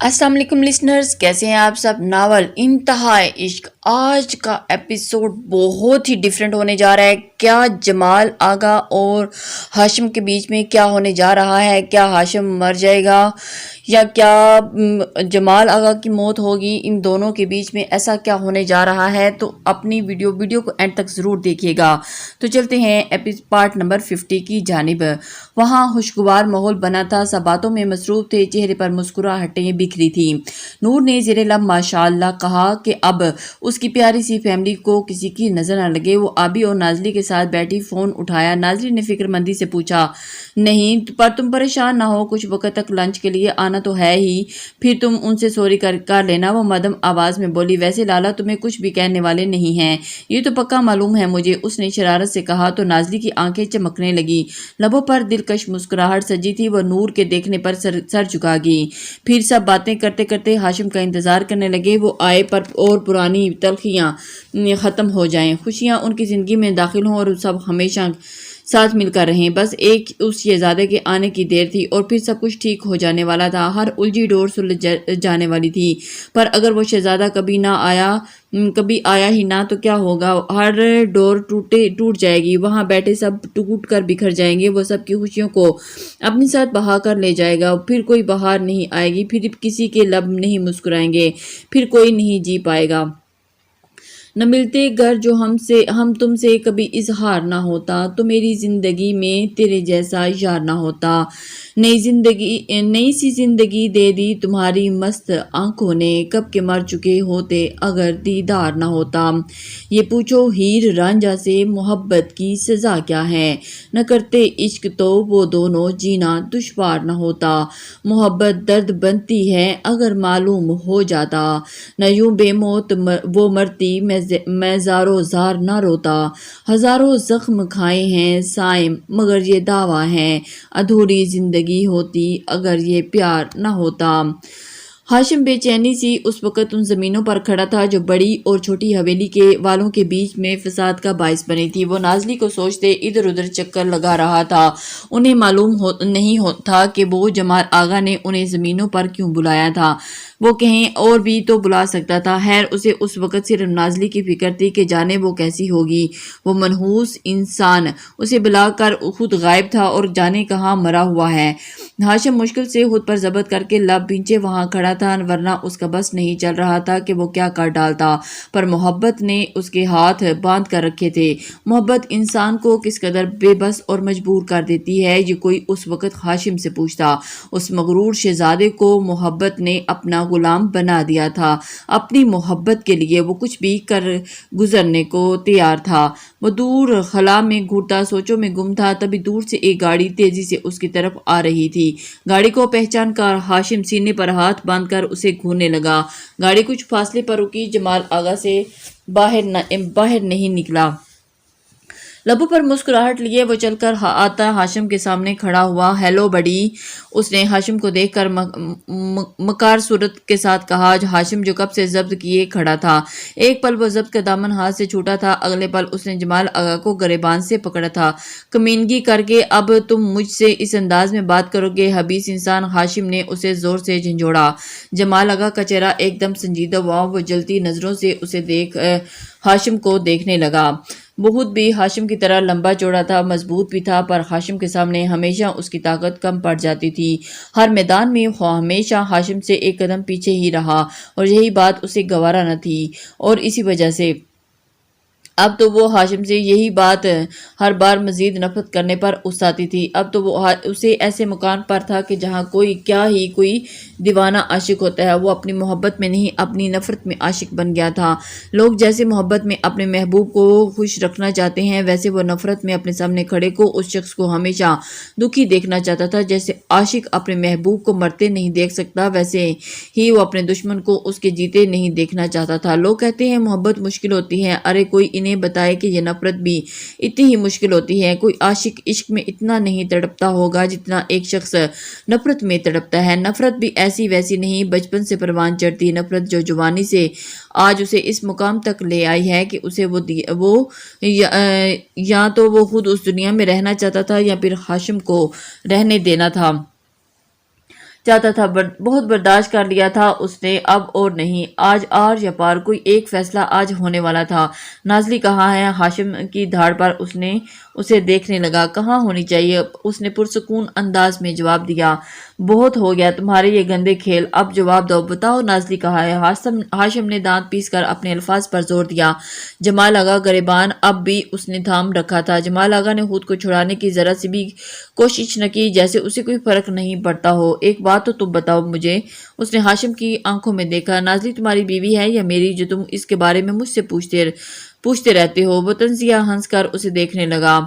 السلام علیکم لسنرز، کیسے ہیں آپ سب؟ ناول انتہائے عشق آج کا ایپیسوڈ بہت ہی ڈیفرنٹ ہونے جا رہا ہے۔ کیا جمال آغا اور ہاشم کے بیچ میں کیا ہونے جا رہا ہے؟ کیا ہاشم مر جائے گا یا کیا جمال آغا کی موت ہوگی؟ ان دونوں کے بیچ میں ایسا کیا ہونے جا رہا ہے؟ تو اپنی ویڈیو کو اینڈ تک ضرور دیکھیے گا۔ تو چلتے ہیں پارٹ نمبر 50 کی جانب۔ وہاں خوشگوار ماحول بنا تھا، سب باتوں میں مصروف تھے، چہرے پر مسکراہٹیں بکھری تھی۔ نور نے زیر لب ماشاءاللہ کہا کہ اب اس کی پیاری سی فیملی کو کسی کی نظر نہ لگے۔ وہ آبی اور نازلی کے ساتھ بیٹھی فون اٹھایا۔ نازلی نے فکر مندی سے پوچھا، نہیں پر تم پریشان نہ ہو، کچھ وقت تک لنچ کے لیے آنا تو ہے ہی، پھر تم ان سے سوری کر لینا۔ وہ مدھم آواز میں بولی، ویسے لالا تمہیں کچھ بھی کہنے والے نہیں ہیں، یہ تو پکا معلوم ہے مجھے، اس نے شرارت سے کہا۔ تو نازلی کی آنکھیں چمکنے لگی، لبوں پر دلکش مسکراہٹ سجی تھی۔ وہ نور کے دیکھنے پر سر جھکا گئی۔ پھر سب باتیں کرتے کرتے ہاشم کا انتظار کرنے لگے، وہ آئے پر اور پرانی تلخیاں ختم ہو جائیں، خوشیاں ان کی زندگی میں داخل ہوں اور سب ہمیشہ ساتھ مل کر رہیں۔ بس ایک اس شہزادے کے آنے کی دیر تھی اور پھر سب کچھ ٹھیک ہو جانے والا تھا۔ ہر الجھی ڈور سلجھ جانے والی تھی، پر اگر وہ شہزادہ کبھی آیا ہی نہ تو کیا ہوگا؟ ہر ڈور ٹوٹ جائے گی، وہاں بیٹھے سب ٹوٹ کر بکھر جائیں گے، وہ سب کی خوشیوں کو اپنی ساتھ بہا کر لے جائے گا۔ پھر کوئی بہار نہیں آئے گی، پھر کسی کے لب نہیں مسکرائیں گے، پھر کوئی نہیں جی پائے گا۔ نہ ملتے گر جو ہم تم سے کبھی اظہار نہ ہوتا، تو میری زندگی میں تیرے جیسا یار نہ ہوتا۔ نئی سی زندگی دے دی تمہاری مست آنکھوں نے، کب کے مر چکے ہوتے اگر دیدار نہ ہوتا۔ یہ پوچھو ہیر رانجھا سے محبت کی سزا کیا ہے، نہ کرتے عشق تو وہ دونوں جینا دشوار نہ ہوتا۔ محبت درد بنتی ہے اگر معلوم ہو جاتا، نہ یوں بے موت وہ مرتی میں زارو زار نہ روتا۔ ہزاروں زخم کھائے ہیں صائم مگر یہ دعویٰ ہے، ادھوری زندگی ہوتی اگر یہ پیار نہ ہوتا۔ ہاشم بے چینی سی اس وقت ان زمینوں پر کھڑا تھا جو بڑی اور چھوٹی حویلی کے والوں کے بیچ میں فساد کا باعث بنی تھی۔ وہ نازلی کو سوچتے ادھر ادھر چکر لگا رہا تھا۔ انہیں معلوم نہیں تھا کہ وہ جمال آغا نے انہیں زمینوں پر کیوں بلایا تھا، وہ کہیں اور بھی تو بلا سکتا تھا۔ خیر اسے اس وقت صرف نازلی کی فکر تھی کہ جانے وہ کیسی ہوگی، وہ منحوس انسان اسے بلا کر خود غائب تھا اور جانے کہاں مرا ہوا ہے۔ ہاشم مشکل سے خود پر ضبط کر کے لب بھینچے وہاں کھڑا تھا، ورنہ اس کا بس نہیں چل رہا تھا کہ وہ کیا کر ڈالتا، پر محبت نے اس کے ہاتھ باندھ کر رکھے تھے۔ محبت انسان کو کس قدر بے بس اور مجبور کر دیتی ہے، یہ کوئی اس وقت ہاشم سے پوچھتا۔ اس مغرور شہزادے کو محبت نے اپنا غلام بنا دیا تھا، اپنی محبت کے لیے وہ کچھ بھی کر گزرنے کو تیار تھا۔ وہ دور خلا میں گھٹتا سوچوں میں گم تھا، تبھی دور سے ایک گاڑی تیزی سے اس کی طرف آ رہی تھی۔ گاڑی کو پہچان کر ہاشم سینے پر ہاتھ باندھ کر اسے گھورنے لگا۔ گاڑی کچھ فاصلے پر رکی، جمال آغا سے باہر نہیں نکلا۔ لبوں پر مسکراہٹ لیے وہ چل کر آتا ہاشم کے سامنے کھڑا ہوا۔ ہیلو بڈی، اس نے ہاشم کو دیکھ کر مکار صورت کے ساتھ کہا۔ ہاشم جو کب سے ضبط کیے کھڑا تھا، ایک پل وہ ضبط کا دامن ہاتھ سے چھوٹا تھا، اگلے پل اس نے جمال آغا کو گریبان سے پکڑا تھا۔ کمینگی کر کے اب تم مجھ سے اس انداز میں بات کرو گے، خبیث انسان! ہاشم نے اسے زور سے جھنجھوڑا۔ جمال آغا کا چہرہ ایک دم سنجیدہ ہوا، وہ جلتی نظروں سے ہاشم کو دیکھنے لگا۔ وہ خود بھی ہاشم کی طرح لمبا چوڑا تھا، مضبوط بھی تھا، پر ہاشم کے سامنے ہمیشہ اس کی طاقت کم پڑ جاتی تھی۔ ہر میدان میں وہ ہمیشہ ہاشم سے ایک قدم پیچھے ہی رہا اور یہی بات اسے گوارا نہ تھی، اور اسی وجہ سے اب تو وہ ہاشم سے یہی بات ہر بار مزید نفرت کرنے پر اکساتی تھی۔ اب تو وہ اسے ایسے مکان پر تھا کہ جہاں کوئی دیوانہ عاشق ہوتا ہے، وہ اپنی محبت میں نہیں اپنی نفرت میں عاشق بن گیا تھا۔ لوگ جیسے محبت میں اپنے محبوب کو خوش رکھنا چاہتے ہیں، ویسے وہ نفرت میں اپنے سامنے کھڑے کو اس شخص کو ہمیشہ دکھی دیکھنا چاہتا تھا۔ جیسے عاشق اپنے محبوب کو مرتے نہیں دیکھ سکتا، ویسے ہی وہ اپنے دشمن کو اس کے جیتے نہیں دیکھنا چاہتا تھا۔ لوگ کہتے ہیں محبت مشکل ہوتی ہے، ارے کوئی انہیں بتائے کہ یہ نفرت بھی اتنی ہی مشکل ہوتی ہے۔ کوئی عاشق عشق میں اتنا نہیں تڑپتا ہوگا جتنا ایک شخص نفرت میں تڑپتا ہے۔ نفرت بھی ایسی ویسی نہیں بچپن سے پروان چڑھتی، نفرت جو جوانی سے آج اسے اس مقام تک لے آئی ہے کہ اسے وہ یا تو وہ خود اس دنیا میں رہنا چاہتا تھا یا پھر ہاشم کو رہنے دینا تھا۔ چاہتا تھا، بہت برداشت کر لیا تھا اس نے، اب اور نہیں، آج آر یا پار، کوئی ایک فیصلہ آج ہونے والا تھا۔ نازلی کہاں ہے؟ ہاشم کی دھاڑ پر اس نے اسے دیکھنے لگا۔ کہاں ہونی چاہیے؟ اس نے پرسکون انداز میں جواب دیا۔ بہت ہو گیا تمہارے یہ گندے کھیل، اب جواب دو، بتاؤ نازلی کہاں ہے؟ ہاشم نے دانت پیس کر اپنے الفاظ پر زور دیا۔ جمال آغا گریبان اب بھی اس نے تھام رکھا تھا۔ جمال آغا نے خود کو چھڑانے کی ذرا سی بھی کوشش نہ کی، جیسے اسے کوئی فرق نہیں پڑتا ہو۔ ایک بات تو تم بتاؤ مجھے۔ اس نے ہاشم کی آنکھوں میں دیکھا۔ نازلی تمہاری بیوی ہے یا میری، جو تم اس کے بارے میں مجھ سے پوچھتے رہتے ہو؟ وہ طنزیہ ہنس کر اسے دیکھنے لگا۔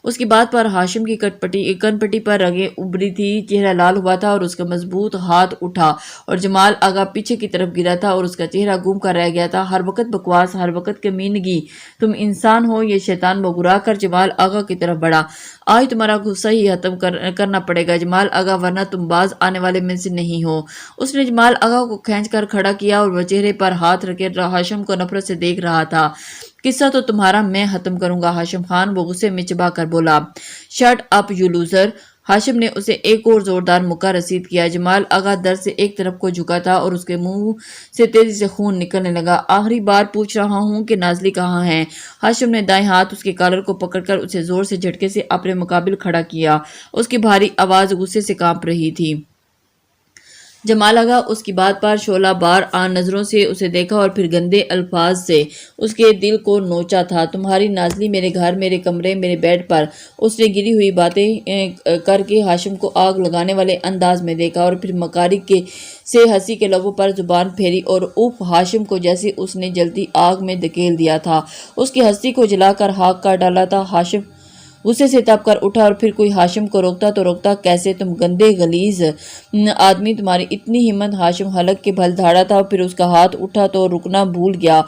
اس کی بات پر ہاشم کی کن پٹی پر رگیں ابری تھی، چہرہ لال ہوا تھا اور اس کا مضبوط ہاتھ اٹھا اور جمال آغا پیچھے کی طرف گرا تھا اور اس کا چہرہ گم کر رہ گیا تھا۔ ہر وقت بکواس، ہر وقت کمینگی، تم انسان ہو یہ شیطان؟ بگرا کر جمال آغا کی طرف بڑھا۔ آج تمہارا غصہ ہی ختم کرنا پڑے گا جمال آغا، ورنہ تم باز آنے والے میں سے نہیں ہو۔ اس نے جمال آغا کو کھینچ کر کھڑا کیا اور وہ چہرے پر ہاتھ رکھے ہاشم کو نفرت سے دیکھ رہا تھا۔ قصہ تو تمہارا میں ختم کروں گا ہاشم خان، وہ غصے میں چبا کر بولا۔ Shut up you loser! Hashim نے اسے ایک اور زوردار مکہ رسید کیا۔ جمال آغا در سے ایک طرف کو جھکا تھا اور اس کے منہ سے تیزی سے خون نکلنے لگا۔ آخری بار پوچھ رہا ہوں کہ نازلی کہاں ہے؟ ہاشم نے دائیں ہاتھ اس کے کالر کو پکڑ کر اسے زور سے جھٹکے سے اپنے مقابل کھڑا کیا۔ اس کی بھاری آواز غصے سے کانپ رہی تھی۔ جمال آغا اس کی بات پر شعلہ بار نظروں سے اسے دیکھا اور پھر گندے الفاظ سے اس کے دل کو نوچا تھا۔ تمہاری نازلی میرے گھر، میرے کمرے، میرے بیڈ پر۔ اس نے گری ہوئی باتیں کر کے ہاشم کو آگ لگانے والے انداز میں دیکھا اور پھر مکاری سے ہنسی کے لبوں پر زبان پھیری اور اوف! ہاشم کو جیسے اس نے جلتی آگ میں دھکیل دیا تھا، اس کی ہستی کو جلا کر خاک کر ڈالا تھا۔ ہاشم غصے سے تپ کر اٹھا اور پھر کوئی ہاشم کو روکتا تو روکتا کیسے؟ تم گندے غلیظ آدمی، تمہاری اتنی ہمت! ہاشم حلق کے بھل دھاڑا تھا، پھر اس کا ہاتھ اٹھا تو رکنا بھول گیا۔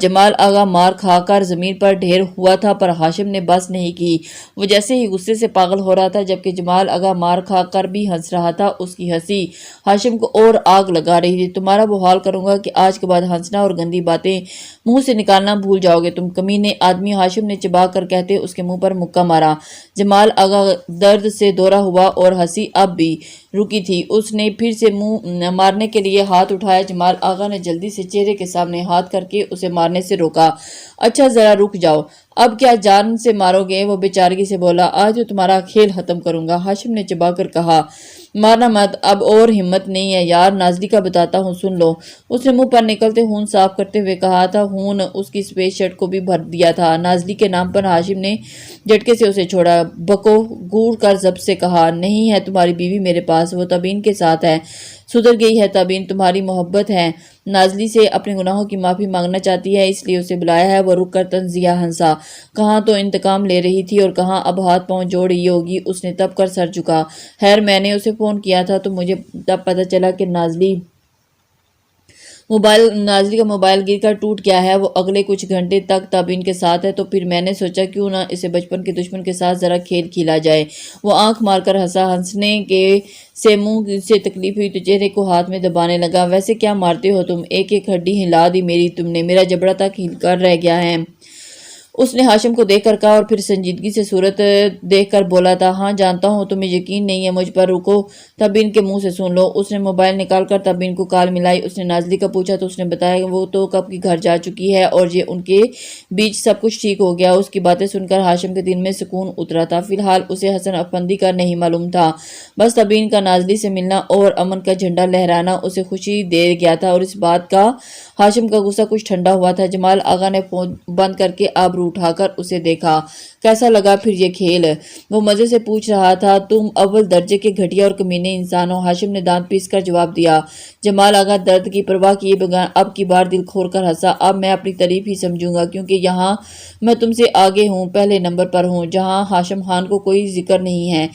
جمال آغا مار کھا کر زمین پر ڈھیر ہوا تھا، پر ہاشم نے بس نہیں کی۔ وہ جیسے ہی غصے سے پاگل ہو رہا تھا، جبکہ جمال آغا مار کھا کر بھی ہنس رہا تھا۔ اس کی ہنسی ہاشم کو اور آگ لگا رہی تھی۔ تمہارا وہ حال کروں گا کہ آج کے بعد ہنسنا اور گندی باتیں منہ سے نکالنا بھول جاؤ گے، تم کمینے آدمی! ہاشم نے چبا کر کہتے اس کے منہ پر مکہ مارا۔ جمال آغا درد سے دورہ ہوا اور ہنسی اب بھی رکی تھی۔ اس نے پھر سے منہ مارنے کے لیے ہاتھ اٹھایا۔ جمال آغا نے جلدی سے چہرے کے سامنے ہاتھ کر کے اسے مارنے سے روکا۔ اچھا ذرا رک جاؤ، اب کیا جان سے مارو گے؟ وہ بے چارگی سے بولا۔ آج تو تمہارا کھیل ختم کروں گا، ہاشم نے چبا کر کہا۔ مارنا مت، اب اور ہمت نہیں ہے یار، نازلی کا بتاتا ہوں، سن لو۔ اس نے منہ پر نکلتے خون صاف کرتے ہوئے کہا تھا۔ خون اس کی سفید شرٹ کو بھی بھر دیا تھا۔ نازلی کے نام پر ہاشم نے جھٹکے سے اسے چھوڑا۔ بکو! گھور کر ضبط سے کہا۔ نہیں ہے تمہاری بیوی میرے پاس، وہ تبین کے ساتھ ہے۔ سدھر گئی ہے تبین، تمہاری محبت ہے، نازلی سے اپنے گناہوں کی معافی مانگنا چاہتی ہے، اس لیے اسے بلایا ہے۔ وہ رک کر طنزیہ ہنسا۔ کہاں تو انتقام لے رہی تھی اور کہاں اب ہاتھ پاؤں جوڑ رہی ہوگی۔ اس نے تپ کر سر جھکا۔ خیر میں نے اسے فون کیا تھا تو مجھے تب پتہ چلا کہ نازلی کا موبائل گر کر ٹوٹ گیا ہے، وہ اگلے کچھ گھنٹے تک تبین کے ساتھ ہے، تو پھر میں نے سوچا کیوں نہ اسے بچپن کے دشمن کے ساتھ ذرا کھیل کھیلا جائے۔ وہ آنکھ مار کر ہنسا۔ ہنسنے سے منہ سے تکلیف ہوئی تو چہرے کو ہاتھ میں دبانے لگا۔ ویسے کیا مارتے ہو تم؟ ایک ایک ہڈی ہلا دی میری تم نے، میرا جبڑا تک ہل کر رہ گیا ہے۔ اس نے ہاشم کو دیکھ کر کہا اور پھر سنجیدگی سے صورت دیکھ کر بولا تھا۔ ہاں جانتا ہوں تمہیں یقین نہیں ہے مجھ پر، رکو تبین کے منہ سے سن لو۔ اس نے موبائل نکال کر تبین کو کال ملائی۔ اس نے نازلی کا پوچھا تو اس نے بتایا کہ وہ تو کب کی گھر جا چکی ہے اور یہ ان کے بیچ سب کچھ ٹھیک ہو گیا۔ اس کی باتیں سن کر ہاشم کے دل میں سکون اترا تھا۔ فی الحال اسے حسن افندی کا نہیں معلوم تھا، بس تبین کا نازلی سے ملنا اور امن کا جھنڈا لہرانا اسے خوشی دے گیا تھا، اور اس بات کا ہاشم کا غصہ کچھ ٹھنڈا ہوا تھا۔ جمال آغا نے فون بند کر کے آبرو اٹھا کر اسے دیکھا۔ کیسا لگا پھر یہ کھیل؟ وہ مزے سے پوچھ رہا تھا۔ تم اول درجے کے گھٹیا اور کمینے انسان ہو، ہاشم نے دانت پیس کر جواب دیا۔ جمال آغا درد کی پرواہ کیے بغیر اب کی بار دل کھول کر ہنسا۔ اب میں اپنی تعریف ہی سمجھوں گا، کیونکہ یہاں میں تم سے آگے ہوں، پہلے نمبر پر ہوں، جہاں ہاشم خان کو کوئی ذکر نہیں ہے،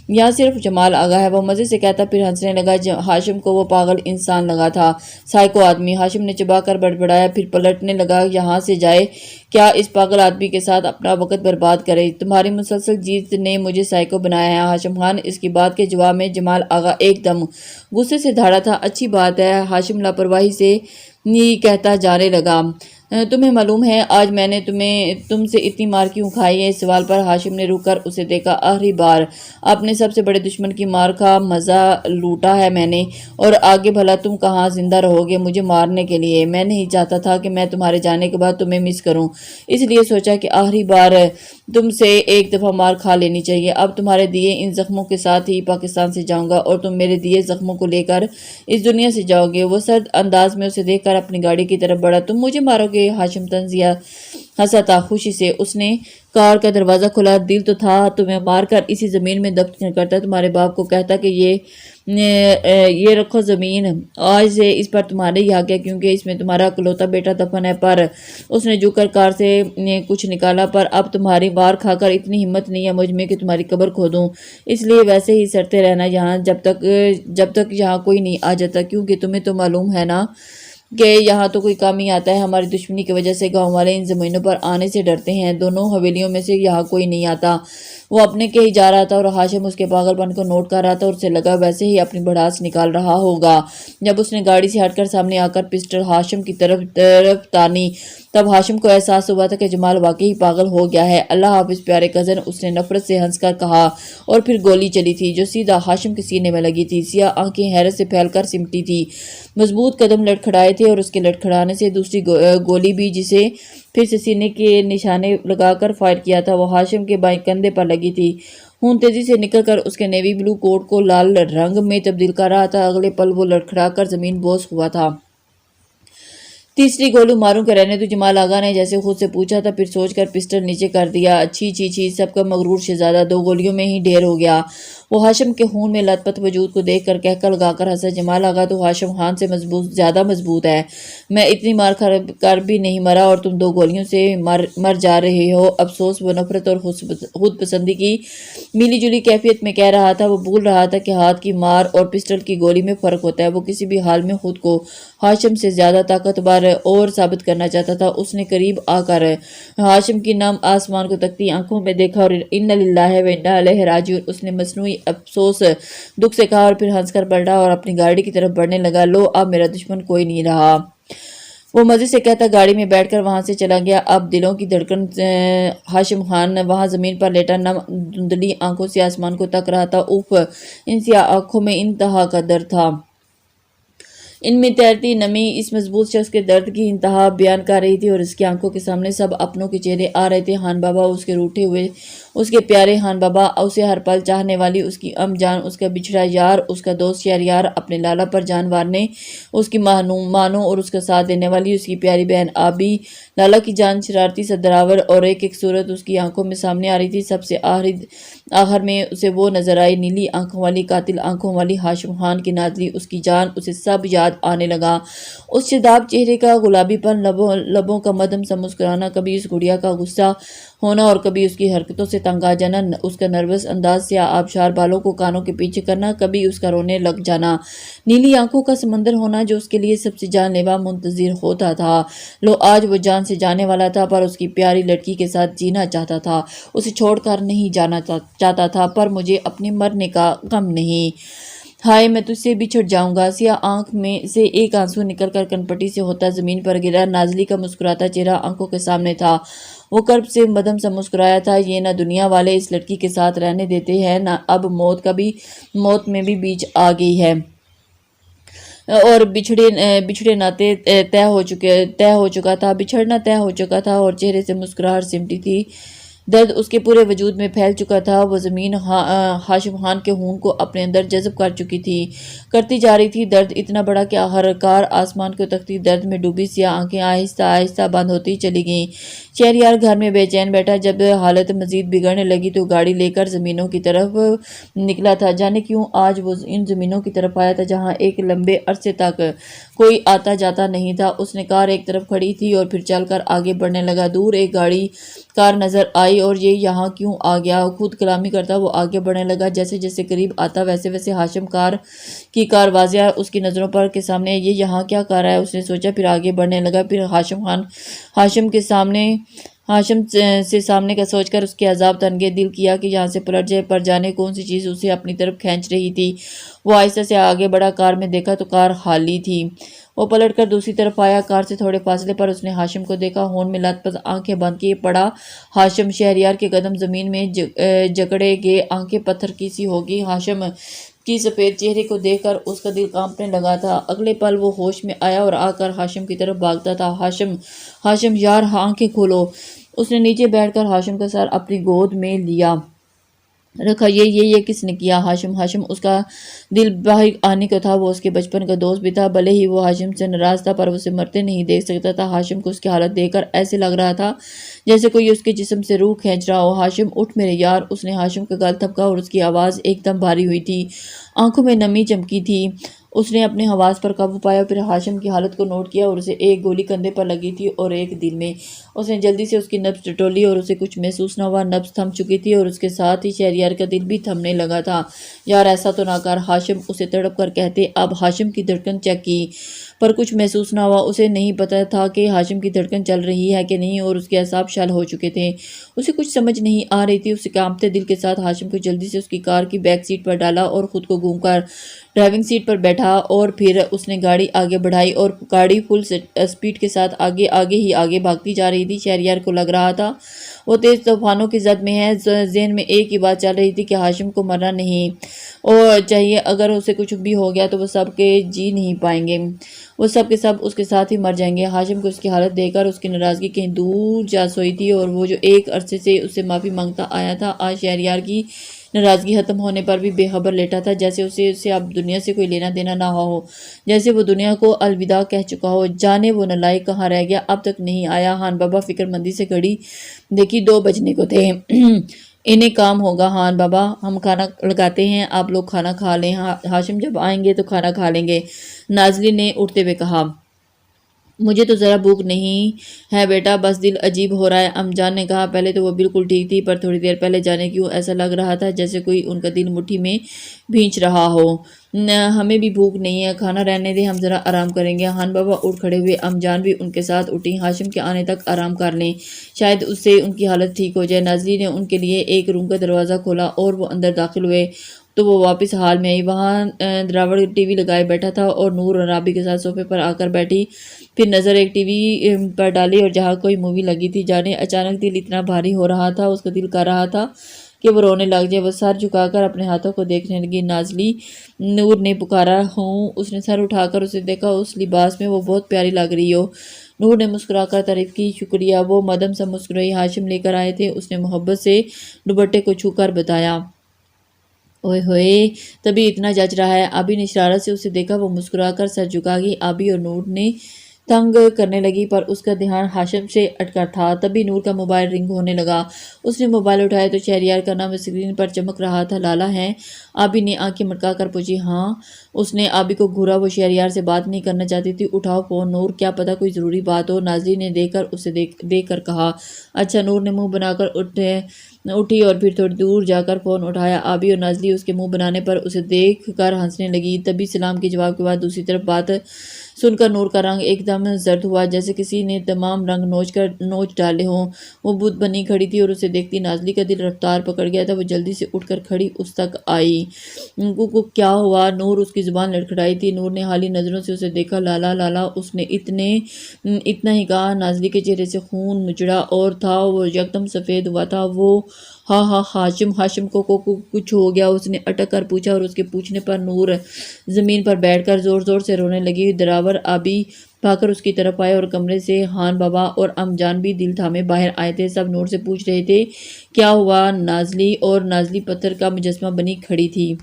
یہاں صرف جمال آغا ہے۔ وہ مزے سے کہتا پھر ہنسنے لگا۔ ہاشم کو وہ پاگل انسان لگا تھا، سائیکو آدمی۔ ہاشم نے چبا کر بڑبڑایا، پھر پلٹنے لگا۔ یہاں سے جائے کیا اس پاگل آدمی کے ساتھ اپنا وقت برباد کرے؟ تمہاری مسلسل جیت نے مجھے سائیکو بنایا ہے ہاشم خان۔ اس کی بات کے جواب میں جمال آغا ایک دم غصے سے دھاڑا تھا۔ اچھی بات ہے، ہاشم لاپرواہی سے کہتا جانے لگا۔ تمہیں معلوم ہے آج میں نے تم سے اتنی مار کیوں کھائی ہے؟ اس سوال پر ہاشم نے رک کر اسے دیکھا۔ آخری بار اپنے سب سے بڑے دشمن کی مار کا مزہ لوٹا ہے میں نے، اور آگے بھلا تم کہاں زندہ رہو گے مجھے مارنے کے لیے؟ میں نہیں چاہتا تھا کہ میں تمہارے جانے کے بعد تمہیں مس کروں، اس لیے سوچا کہ آخری بار تم سے ایک دفعہ مار کھا لینی چاہیے۔ اب تمہارے دیے ان زخموں کے ساتھ ہی پاکستان سے جاؤں گا، اور تم میرے دیے زخموں کو لے کر اس دنیا سے جاؤ گے۔ وہ سرد انداز میں اسے دیکھ کر اپنی گاڑی کی طرف بڑھا۔ تم مجھے مارو گے؟ ہاشم طنزیہ ہنسا تھا خوشی سے۔ اس نے کار کا دروازہ کھولا۔ دل تو تھا تمہیں مار کر اسی زمین میں دفن کرتا، تمہارے باپ کو کہتا کہ یہ رکھو زمین، آج سے اس پر تمہارے ہی حق ہے کیونکہ اس میں تمہارا اکلوتا بیٹا دفن ہے۔ پر اس نے جھک کر کار سے کچھ نکالا۔ پر اب تمہاری مار کھا کر اتنی ہمت نہیں ہے مجھ میں کہ تمہاری قبر کھودوں، اس لیے ویسے ہی سڑتے رہنا یہاں جب تک یہاں کوئی نہیں آ جاتا، کیونکہ تمہیں تو معلوم ہے نا کہ یہاں تو کوئی کام ہی آتا ہے۔ ہماری دشمنی کی وجہ سے گاؤں والے ان زمینوں پر آنے سے ڈرتے ہیں، دونوں حویلیوں میں سے یہاں کوئی نہیں آتا۔ وہ اپنے کے ہی جا رہا تھا اور ہاشم اس کے پاگل پن کو نوٹ کر رہا تھا، اور اسے لگا ویسے ہی اپنی بھڑاس نکال رہا ہوگا۔ جب اس نے گاڑی سے ہٹ کر سامنے آ کر پسٹل ہاشم کی طرف تانی، تب ہاشم کو احساس ہوا تھا کہ جمال واقعی پاگل ہو گیا ہے۔ اللہ حافظ پیارے کزن، اس نے نفرت سے ہنس کر کہا، اور پھر گولی چلی تھی جو سیدھا ہاشم کے سینے میں لگی تھی۔ سیاہ آنکھیں حیرت سے پھیل کر سمٹی تھی، مضبوط قدم لڑکھڑائے تھے، اور اس کے لڑکھڑانے سے دوسری گولی بھی جسے پھر سے سینے کے نشانے لگا کر فائر کیا تھا وہ ہاشم کے بائیں کندھے پر لگی تھی۔ خون تیزی سے نکل کر اس کے نیوی بلو کوٹ کو لال رنگ میں تبدیل کر رہا تھا۔ اگلے پل وہ لڑکھڑا کر زمین بوس ہوا تھا۔ تیسری گولو ماروں کہ رہنے تو؟ جمال آغا نے جیسے خود سے پوچھا تھا، پھر سوچ کر پسٹل نیچے کر دیا۔ چھی چھی چھی، سب کا مغرور شہزادہ 2 گولیوں میں ہی ڈھیر ہو گیا۔ وہ ہاشم کے خون میں لت پت وجود کو دیکھ کر کہکہ لگا کر ہنسا۔ جمال آغا تو ہاشم خان سے زیادہ مضبوط ہے، میں اتنی مار کر بھی نہیں مرا اور تم 2 گولیوں سے مر جا رہے ہو۔ افسوس وہ نفرت اور خود پسندی کی ملی جلی کیفیت میں کہہ رہا تھا۔ وہ بھول رہا تھا کہ ہاتھ کی مار اور پسٹل کی گولی میں فرق ہوتا ہے۔ وہ کسی بھی حال میں خود کو ہاشم سے زیادہ طاقتور اور ثابت کرنا چاہتا تھا۔ اس نے قریب آ کر ہاشم کی نم آسمان کو تکتی آنکھوں میں دیکھا اور انا للہ و انا الیہ راجعون اس نے مصنوعی افسوس دکھ سے کہا، اور پھر ہنس کر پلٹا اور اپنی گاڑی کی طرف بڑھنے لگا۔ لو اب میرا دشمن کوئی نہیں رہا، وہ مزے سے کہتا گاڑی میں بیٹھ کر وہاں سے چلا گیا۔ اب دلوں کی دھڑکن ہاشم خان وہاں زمین پر لیٹا نم دھندلی آنکھوں سے آسمان کو تک رہا تھا۔ اف، ان سیاہ آنکھوں میں انتہا کا درد تھا، ان میں تیرتی نمی اس مضبوط شخص کے درد کی انتہا بیان کر رہی تھی، اور اس کی آنکھوں کے سامنے سب اپنوں کے چہرے آ رہے تھے۔ خان بابا، اس کے روٹھے ہوئے اس کے پیارے خان بابا، اسے ہر پل چاہنے والی اس کی ام جان، اس کا بچھڑا یار، اس کا دوست شہریار، اپنے لالا پر جان وارنے اس کی مانو، اور اس کا ساتھ دینے والی اس کی پیاری بہن آبی۔ لالا کی جان شرارتی سا دراور، اور ایک ایک صورت اس کی آنکھوں میں سامنے آ رہی تھی۔ سب سے آخر میں اسے وہ نظر آئی، نیلی آنکھوں والی، قاتل آنکھوں والی ہاشم خان کی نازلی، اس کی جان۔ اسے سب یاد آنے لگا، اس شاداب چہرے کا گلابی پن، لبوں کا مدھم سا مسکرانا، کبھی اس گڑیا کا غصہ ہونا اور کبھی اس کی حرکتوں سے تنگ آ جانا، اس کا نروس انداز، سیاہ آبشار بالوں کو کانوں کے پیچھے کرنا، کبھی اس کا رونے لگ جانا، نیلی آنکھوں کا سمندر ہونا جو اس کے لیے سب سے جان لیوا منتظر ہوتا تھا۔ لو آج وہ جان سے جانے والا تھا، پر اس کی پیاری لڑکی کے ساتھ جینا چاہتا تھا، اسے چھوڑ کر نہیں جانا چاہتا تھا۔ پر مجھے اپنے مرنے کا غم نہیں، ہائے میں تجھ سے بچھڑ جاؤں گا۔ سیاہ آنکھ میں سے ایک آنسو نکل کر کنپٹی سے ہوتا زمین پر گرا۔ نازلی کا مسکراتا چہرہ آنکھوں کے سامنے تھا، وہ کرب سے مدھم سا مسکرایا تھا۔ یہ نہ دنیا والے اس لڑکی کے ساتھ رہنے دیتے ہیں، نہ اب موت میں بھی بیچ آ گئی ہے، اور بچھڑے ناطے طے ہو چکا تھا، بچھڑنا طے ہو چکا تھا، اور چہرے سے مسکراہٹ سمٹی تھی۔ درد اس کے پورے وجود میں پھیل چکا تھا، وہ زمین ہاشم خان کے خون کو اپنے اندر جذب کر چکی تھی، کرتی جا رہی تھی۔ درد اتنا بڑا کہ آخرکار آسمان کو تکتی درد میں ڈوبی سیاہ آنکھیں آہستہ آہستہ بند ہوتی چلی گئیں۔ شہریار گھر میں بے چین بیٹھا، جب حالت مزید بگڑنے لگی تو گاڑی لے کر زمینوں کی طرف نکلا تھا۔ جانے کیوں آج وہ ان زمینوں کی طرف آیا تھا جہاں ایک لمبے عرصے تک کوئی آتا جاتا نہیں تھا۔ اس نے کار ایک طرف کھڑی تھی اور پھر چل کر آگے بڑھنے لگا۔ دور ایک کار نظر آئی، اور یہ یہاں کیوں آ گیا؟ خود کلامی کرتا وہ آگے بڑھنے لگا۔ جیسے جیسے قریب آتا ویسے ویسے ہاشم کی کار واضح اس کی نظروں پر کے سامنے۔ یہ یہاں کیا کر رہا ہے؟ اس نے سوچا، پھر آگے بڑھنے لگا۔ پھر ہاشم کے سامنے ہاشم سے سامنے کا سوچ کر اس کے عذاب تنگے دل کیا کہ یہاں سے پلٹ جائے، پر جانے کون سی چیز اسے اپنی طرف کھینچ رہی تھی۔ وہ آہستہ سے آگے بڑھا، کار میں دیکھا تو کار خالی تھی۔ وہ پلٹ کر دوسری طرف آیا، کار سے تھوڑے فاصلے پر اس نے ہاشم کو دیکھا، ہون میں لت پت آنکھیں بند کیے پڑا ہاشم۔ شہریار کے قدم زمین میں جکڑے گئے، آنکھیں پتھر کی سی ہوگی۔ ہاشم کی سفید چہرے کو دیکھ کر اس کا دل کانپنے لگا تھا۔ اگلے پل وہ ہوش میں آیا اور آ کر ہاشم کی طرف بھاگتا تھا۔ ہاشم، ہاشم یار آنکھیں کھولو۔ اس نے نیچے بیٹھ کر ہاشم کا سر اپنی گود میں لیا رکھا۔ یہ کس نے کیا؟ ہاشم، ہاشم اس کا دل باہر آنے کو تھا۔ وہ اس کے بچپن کا دوست بھی تھا، بھلے ہی وہ ہاشم سے ناراض تھا پر اسے مرتے نہیں دیکھ سکتا تھا۔ ہاشم کو اس کی حالت دیکھ کر ایسے لگ رہا تھا جیسے کوئی اس کے جسم سے روح کھینچ رہا ہو۔ ہاشم اٹھ میرے یار۔ اس نے ہاشم کا گال تھپکا اور اس کی آواز ایک دم بھاری ہوئی تھی، آنکھوں میں نمی چمکی تھی۔ اس نے اپنے حواس پر قابو پایا، پھر ہاشم کی حالت کو نوٹ کیا اور اسے ایک گولی کندھے پر لگی تھی اور ایک دل میں۔ اس نے جلدی سے اس کی نبض ٹٹولی اور اسے کچھ محسوس نہ ہوا۔ نبض تھم چکی تھی اور اس کے ساتھ ہی شہریار کا دل بھی تھمنے لگا تھا۔ یار ایسا تو نہ کر ہاشم، اسے تڑپ کر کہتے۔ اب ہاشم کی دھڑکن چیک کی پر کچھ محسوس نہ ہوا۔ اسے نہیں پتا تھا کہ ہاشم کی دھڑکن چل رہی ہے کہ نہیں اور اس کے اعصاب شل ہو چکے تھے۔ اسے کچھ سمجھ نہیں آ رہی تھی۔ اسے کانپتے دل کے ساتھ ہاشم کو جلدی سے اس کی کار کی بیک سیٹ پر ڈالا اور خود کو گھوم کر ڈرائیونگ سیٹ پر بیٹھا، اور پھر اس نے گاڑی آگے بڑھائی اور گاڑی فل سپیڈ کے ساتھ آگے بھاگتی جا رہی تھی۔ شہریار کو لگ رہا تھا وہ تیز طوفانوں کی زد میں ہے۔ ذہن میں ایک ہی بات چل رہی تھی کہ ہاشم کو مرنا نہیں اور چاہیے، اگر اسے کچھ بھی ہو گیا تو وہ سب کے جی نہیں پائیں گے، وہ سب کے سب اس کے ساتھ ہی مر جائیں گے۔ ہاشم کو اس کی حالت دیکھ کر اس کی ناراضگی کہیں دور جا سوئی تھی، اور وہ جو ایک عرصے سے اس سے معافی مانگتا آیا تھا، آج شہریار کی ناراضگی ختم ہونے پر بھی بے خبر لیٹا تھا، جیسے اسے اب دنیا سے کوئی لینا دینا نہ ہو، جیسے وہ دنیا کو الوداع کہہ چکا ہو۔ جانے وہ نالائق کہاں رہ گیا، اب تک نہیں آیا؟ ہان بابا فکر مندی سے گھڑی دیکھی، 2 بجنے کو تھے۔ انہیں کام ہوگا ہان بابا، ہم کھانا لگاتے ہیں، آپ لوگ کھانا کھا لیں، ہاشم جب آئیں گے تو کھانا کھا لیں گے، نازلی نے اٹھتے ہوئے کہا۔ مجھے تو ذرا بھوک نہیں ہے بیٹا، بس دل عجیب ہو رہا ہے، ام جان نے کہا۔ پہلے تو وہ بالکل ٹھیک تھی، پر تھوڑی دیر پہلے جانے کیوں ایسا لگ رہا تھا جیسے کوئی ان کا دل مٹھی میں بھینچ رہا ہو۔ ہمیں بھی بھوک نہیں ہے، کھانا رہنے دے، ہم ذرا آرام کریں گے۔ ہان بابا اٹھ کھڑے ہوئے، ام جان بھی ان کے ساتھ اٹھی۔ ہاشم کے آنے تک آرام کر لیں، شاید اس سے ان کی حالت ٹھیک ہو جائے۔ نازلی نے ان کے لیے ایک روم کا دروازہ کھولا اور وہ اندر داخل ہوئے تو وہ واپس حال میں آئی۔ وہاں دراوڑ ٹی وی لگائے بیٹھا تھا اور نور اور رابی کے ساتھ صوفے پر آ کر بیٹھی، پھر نظر ایک ٹی وی پر ڈالی اور جہاں کوئی مووی لگی تھی۔ جانے اچانک دل اتنا بھاری ہو رہا تھا، اس کا دل کر رہا تھا کہ وہ رونے لگ جائے۔ وہ سر جھکا کر اپنے ہاتھوں کو دیکھنے لگی۔ نازلی، نور نے پکارا۔ ہوں۔ اس نے سر اٹھا کر اسے دیکھا، اس لباس میں وہ بہت پیاری لگ رہی ہو۔ نور نے مسکرا کر تعریف کی۔ شکریہ، وہ مدم سا مسکرائی۔ ہاشم لے کر آئے تھے، اس نے محبت سے دوپٹے کو چھو کر بتایا۔ اوئے ہوئے، تبھی اتنا جچ رہا ہے۔ آبی نے شرارت سے اسے دیکھا، وہ مسکرا کر سر جھکا گئی۔ آبی اور نور نے تنگ کرنے لگی پر اس کا دھیان ہاشم سے اٹکا تھا۔ تبھی نور کا موبائل رنگ ہونے لگا۔ اس نے موبائل اٹھایا تو شہریار کا نام اسکرین پر چمک رہا تھا۔ لالا ہیں؟ آبی نے آنکھیں مٹکا کر پوچھی۔ ہاں۔ اس نے آبی کو گھورا، وہ شہریار سے بات نہیں کرنا چاہتی تھی۔ اٹھاؤ فون نور، کیا پتا کوئی ضروری بات ہو، نازلی نے اسے دیکھ کر کہا۔ اچھا۔ نور نے منہ بنا کر اٹھی اور پھر تھوڑی دور جا کر فون اٹھایا۔ آبی اور نازلی اس کے منہ بنانے پر اسے دیکھ کر ہنسنے لگی۔ تبھی سلام کے جواب کے بعد دوسری طرف بات سن کر نور کا رنگ ایک دم زرد ہوا، جیسے کسی نے تمام رنگ نوچ ڈالے ہوں۔ وہ بت بنی کھڑی تھی اور اسے دیکھتی نازلی کا دل رفتار پکڑ گیا تھا۔ وہ جلدی سے اٹھ کر کھڑی اس تک آئی۔ کیا ہوا نور؟ اس کی زبان لڑکھڑائی تھی۔ نور نے حالی نظروں سے اسے دیکھا۔ لالا لالا، اس نے اتنا ہی کہا۔ نازلی کے چہرے سے خون نچڑا اور تھا، وہ یکدم سفید ہوا تھا۔ وہ ہاں ہاشم کو کچھ ہو گیا، اس نے اٹک کر پوچھا، اور اس کے پوچھنے پر نور زمین پر بیٹھ کر زور زور سے رونے لگی۔ دراور آبی بھاگ کر اس کی طرف آئے اور کمرے سے ہان بابا اور ام جان بھی دل تھامے باہر آئے تھے۔ سب نور سے پوچھ رہے تھے کیا ہوا نازلی، اور نازلی پتھر کا مجسمہ بنی کھڑی تھی۔